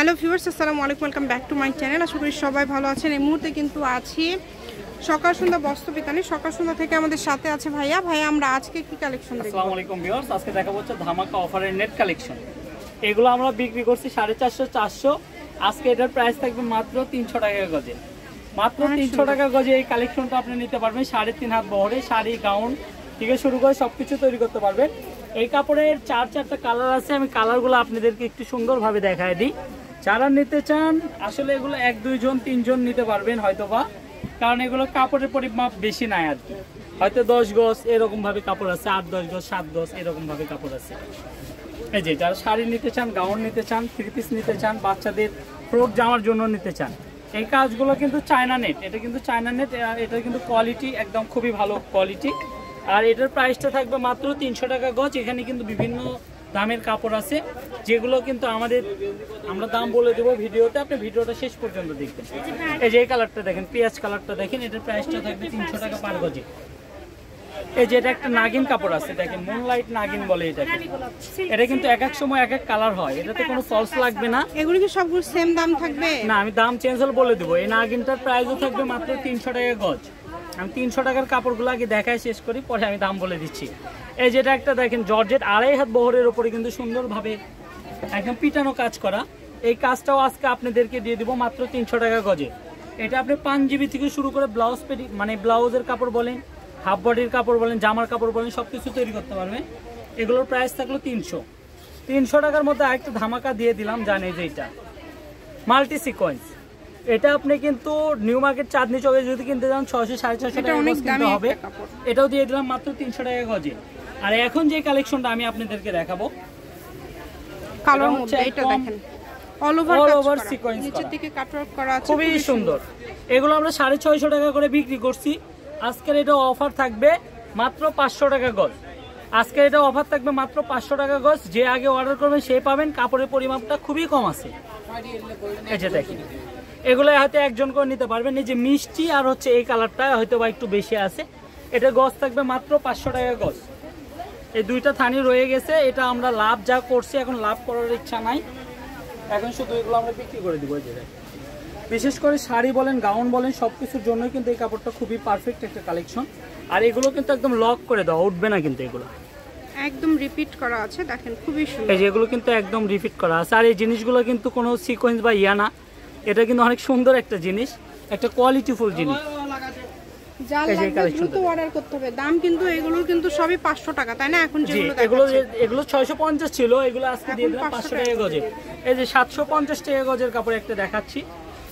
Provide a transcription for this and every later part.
Hello viewers, আসসালামু আলাইকুম, welcome back to my channel. আশা করি সবাই ভালো আছেন। এই মুহূর্তে কিন্তু আছি সকাল সন্ধ্যা বস্ত্র বিতানে। সকাল সন্ধ্যা থেকে আমাদের সাথে আছে ভাইয়া। আমরা আজকে কি কালেকশন দেখব? আসসালামু আলাইকুম ভিউয়ার্স, আজকে দেখাবো হচ্ছে ধামাকা অফারের নেট কালেকশন। এগুলো আমরা বিক্রি করছি 450 400। আজকে এটার প্রাইস থাকবে মাত্র 300 টাকা গজে। মাত্র 300 টাকা গজে এই কালেকশনটা আপনি নিতে পারবেন। 3.5 হাত বহরে শাড়ি, গাউন থেকে শুরু করে সবকিছু তৈরি করতে পারবেন। এই কাপড়ের চারটা কালার আছে। আমি কালারগুলো আপনাদেরকে একটু সুন্দরভাবে দেখায় দিই। যারা নিতে চান আসলে এগুলো 1-2 জন 3 জন নিতে পারবেন হয়তোবা, কারণ এগুলো কাপড়ের পরিমাপ বেশি নাই আর কি। হয়তো 10 গজ এরকম ভাবে কাপড় আছে, 8-10 গজ 7 গজ এরকম ভাবে কাপড় আছে। এই যে যারা শাড়ি নিতে চান, গাউন নিতে চান, 3 পিস নিতে চান, বাচ্চাদের ফ্রক জামার জন্য নিতে চান, এই কাজগুলো কিন্তু চায়না নেট। এটা কিন্তু চায়না নেট, এটা কিন্তু কোয়ালিটি একদম খুবই ভালো কোয়ালিটি। আর এটার প্রাইসটা থাকবে মাত্র 300 টাকা গজ। এখানে কিন্তু বিভিন্ন দামের কাপড় আছে, যেগুলো কিন্তু আমরা দাম বলে দেবো ভিডিওতে, আপনি ভিডিওটা শেষ পর্যন্ত দেখবেন। এই যে এই কালারটা দেখেন, পেঁয়াজ কালারটা দেখেন, এটার প্রাইসটা থাকবে 300 টাকা পার গজে। এই যে এটা একটা নাগিন কাপড় আছে, দেখেন মুনলাইট নাগিন বলে এটাকে। এটা কিন্তু এক এক সময় এক এক কালার হয়, এটাতে কোনো ফলস লাগবে না। এগুলো কি সবগুলো সেম দাম থাকবে? না, আমি দাম চেঞ্জ হলে বলে দেবো। এই নাগিনটার প্রাইসও থাকবে মাত্র 300 টাকা গজ। আমি 300 টাকার কাপড়গুলো আগে দেখায় শেষ করি, পরে আমি দাম বলে দিচ্ছি। এই যেটা একটা দেখেন জর্জেট 2.5 হাত বহরের উপরে কিন্তু সুন্দরভাবে একদম পিটানো কাজ করা। এই কাজটাও আজকে আপনাদেরকে দিয়ে দিব মাত্র 300 টাকা গজে। এটা আপনি পাঞ্জাবি থেকে শুরু করে ব্লাউজ মানে ব্লাউজের কাপড় বলেন, হাফ বডির কাপড় বলেন, জামার কাপড় বলেন, সব কিছু তৈরি করতে পারবেন। এগুলোর প্রাইস থাকলো 300 টাকার মধ্যে আরেকটা ধামাকা দিয়ে দিলাম। জানেন যে এটা মাল্টি সিকোয়েন্স, এটা আপনি কিন্তু নিউ মার্কেট চাঁদনি চকে যদি কিনতে যান 600-650 টাকা কিনতে হবে। এটাও দিয়ে দিলাম মাত্র 300 টাকা গজে। আর এখন যে কালেকশনটা আমি আপনাদেরকে দেখাবো, কালোর মধ্যে এটা দেখেন অল ওভার সিকোয়েন্স, নিচের দিকে কাটওয়ার্ক করা আছে, খুবই সুন্দর। এগুলো আমরা 650 টাকা করে বিক্রি করছি। আজকের এটা অফার থাকবে মাত্র 500 টাকা গজ। আজকের এটা অফার থাকবে মাত্র 500 টাকা গজ। যে আগে অর্ডার করবেন সে পাবেন। কাপড়ের পরিমাপটা খুবই কম আছে। এই যে দেখেন, এগুলো হয়তো একজন করে নিতে পারবেন। এই যে মিষ্টি আর হচ্ছে এই কালারটা হয়তো বা একটু বেশি আছে। এটা গজ থাকবে মাত্র 500 টাকা গজ। এই দুইটা থানি রয়ে গেছে, এটা আমরা লাভ যা করছি এখন লাভ করার ইচ্ছা নাই, এখন শুধু এগুলো আমরা বিক্রি করে দিব। এই যে বিশেষ করে শাড়ি বলেন, গাউন বলেন, সবকিছুর জন্যই কিন্তু এই কাপড়টা খুবই পারফেক্ট একটা কালেকশন। আর এগুলো কিন্তু একদম লক করে দেওয়া, উঠবে না কিন্তু, এগুলো একদম রিপিট করা আছে। দেখেন খুবই সুন্দর। এই যে এগুলো কিন্তু একদম রিপিট করা আছে। আর এই জিনিসগুলো কিন্তু কোনো সিকোয়েন্স বা ইয়া না, এটা কিন্তু অনেক সুন্দর একটা জিনিস, একটা কোয়ালিটিফুল জিনিস। অর্ডার করতে হবে। দাম কিন্তু এগুলোর কিন্তু সবই 500 টাকা, তাই না? এখন এগুলো 650 ছিল, এগুলো আজকে দিয়ে দিলাম 500 টাকা গজে। এই যে 750 টাকা গজের কাপড় একটা দেখাচ্ছি,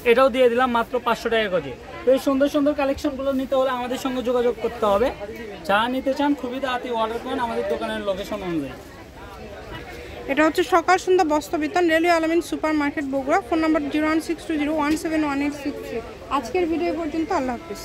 এটাও দিয়ে দিলাম মাত্র 500 টাকা গজে। তো এই সুন্দর সুন্দর কালেকশনগুলো নিতে হলে আমাদের সঙ্গে যোগাযোগ করতে হবে। যারা নিতে চান খুবই তাড়াতাড়ি অর্ডার করেন আমাদের দোকানের লোকেশন অনুযায়ী। এটা হচ্ছে সকাল সন্ধ্যা বস্ত্র বিতান, রেলওয়ে আলামিন super market, Bogura. Phone number 01620171863। আজকের ভিডিও পর্যন্ত, আল্লাহ হাফিজ।